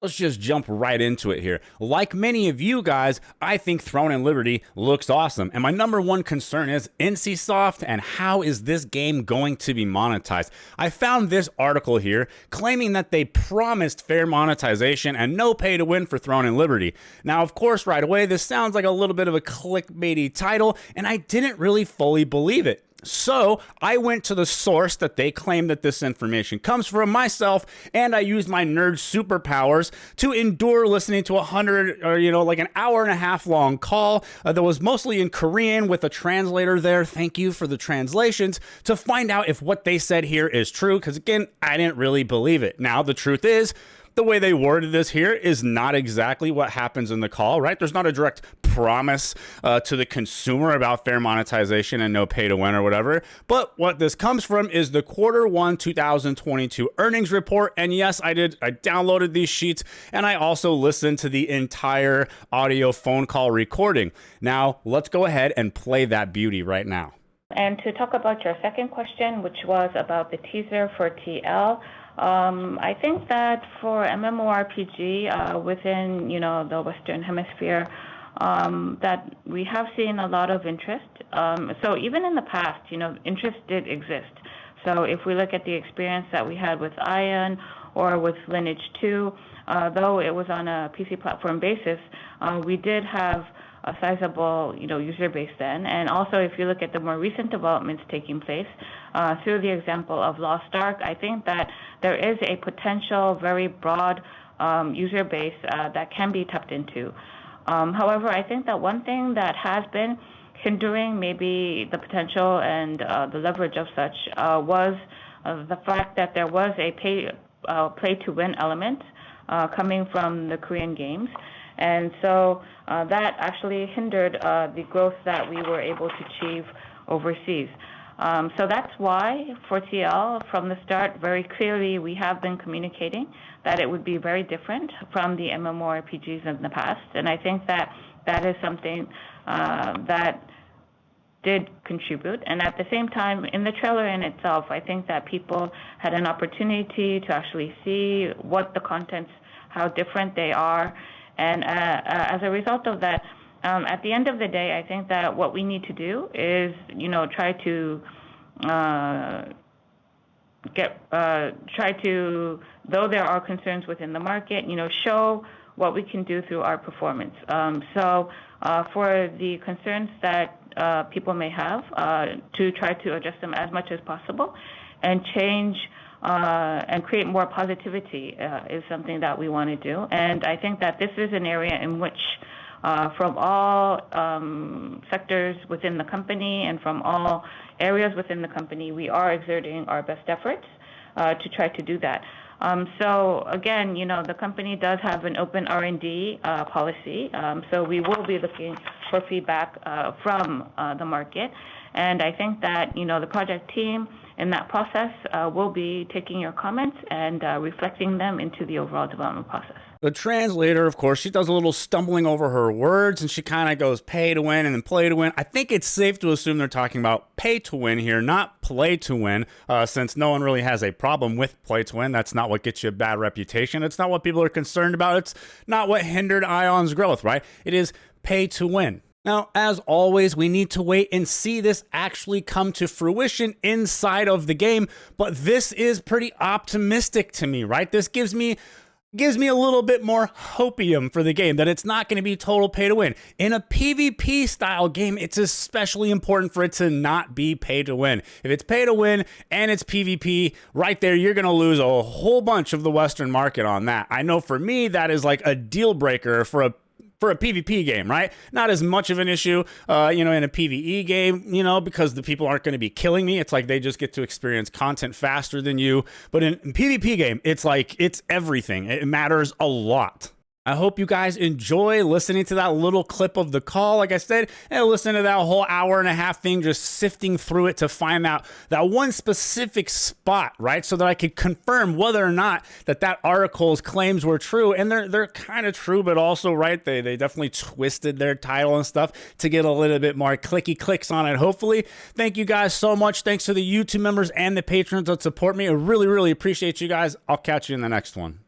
Let's just jump right into it here. Like many of you guys, I think Throne and Liberty looks awesome. And my number one concern is NCSoft and how is this game going to be monetized? I found this article here claiming that they promised fair monetization and no pay to win for Throne and Liberty. Now, of course, right away, this sounds like a little bit of a clickbaity title, and I didn't really fully believe it. So I went to the source that they claim that this information comes from, myself, and I used my nerd superpowers to endure listening to 100 or like an hour and a half long call that was mostly in Korean with a translator there. Thank you for the translations, to find out if what they said here is true, because again, I didn't really believe it. Now, the truth is, the way they worded this here is not exactly what happens in the call, right? There's not a direct promise to the consumer about fair monetization and no pay to win or whatever. But what this comes from is the Q1 2022 earnings report. And yes, I downloaded these sheets, and I also listened to the entire audio phone call recording. Now, let's go ahead and play that beauty right now. And to talk about your second question, which was about the teaser for TL, I think that for MMORPG within the Western Hemisphere, that we have seen a lot of interest. So even in the past, interest did exist. So if we look at the experience that we had with Ion or with Lineage 2, though it was on a PC platform basis, we did have a sizable, user base then. And also, if you look at the more recent developments taking place, through the example of Lost Ark, I think that there is a potential very broad user base that can be tapped into. However, I think that one thing that has been hindering maybe the potential and the leverage of such was the fact that there was a play-to-win element coming from the Korean games. And so that actually hindered the growth that we were able to achieve overseas. So that's why for TL, from the start, very clearly we have been communicating that it would be very different from the MMORPGs in the past. And I think that that is something that did contribute. And at the same time, in the trailer in itself, I think that people had an opportunity to actually see what the contents, how different they are. And as a result of that, at the end of the day, I think that what we need to do is, try to though there are concerns within the market, show what we can do through our performance. So for the concerns that people may have, to try to address them as much as possible and change and create more positivity is something that we want to do. And I think that this is an area in which from all sectors within the company and from all areas within the company, we are exerting our best efforts to try to do that. So again, the company does have an open R&D policy, so we will be looking for feedback from the market. And I think that, the project team in that process will be taking your comments and reflecting them into the overall development process. The translator, of course, she does a little stumbling over her words, and she kind of goes pay to win and then play to win. I think it's safe to assume they're talking about pay to win here, not play to win, since no one really has a problem with play to win. That's not what gets you a bad reputation. It's not what people are concerned about. It's not what hindered Ion's growth, right? It is pay to win. Now, as always, we need to wait and see this actually come to fruition inside of the game, but this is pretty optimistic to me, right? This gives me a little bit more hopium for the game, that it's not going to be total pay to win. In a PvP style game, it's especially important for it to not be pay to win. If it's pay to win and it's PvP, right there, you're going to lose a whole bunch of the Western market on that. I know for me, that is like a deal breaker for a PvP game, right? Not as much of an issue, in a PvE game, because the people aren't going to be killing me. It's like they just get to experience content faster than you. But in PvP game, it's like, it's everything. It matters a lot. I hope you guys enjoy listening to that little clip of the call, like I said, and listen to that whole hour and a half thing, just sifting through it to find out that one specific spot, right? So that I could confirm whether or not that article's claims were true. And they're kind of true, but also, right, they definitely twisted their title and stuff to get a little bit more clicky clicks on it, hopefully. Thank you guys so much. Thanks to the YouTube members and the patrons that support me. I really, really appreciate you guys. I'll catch you in the next one.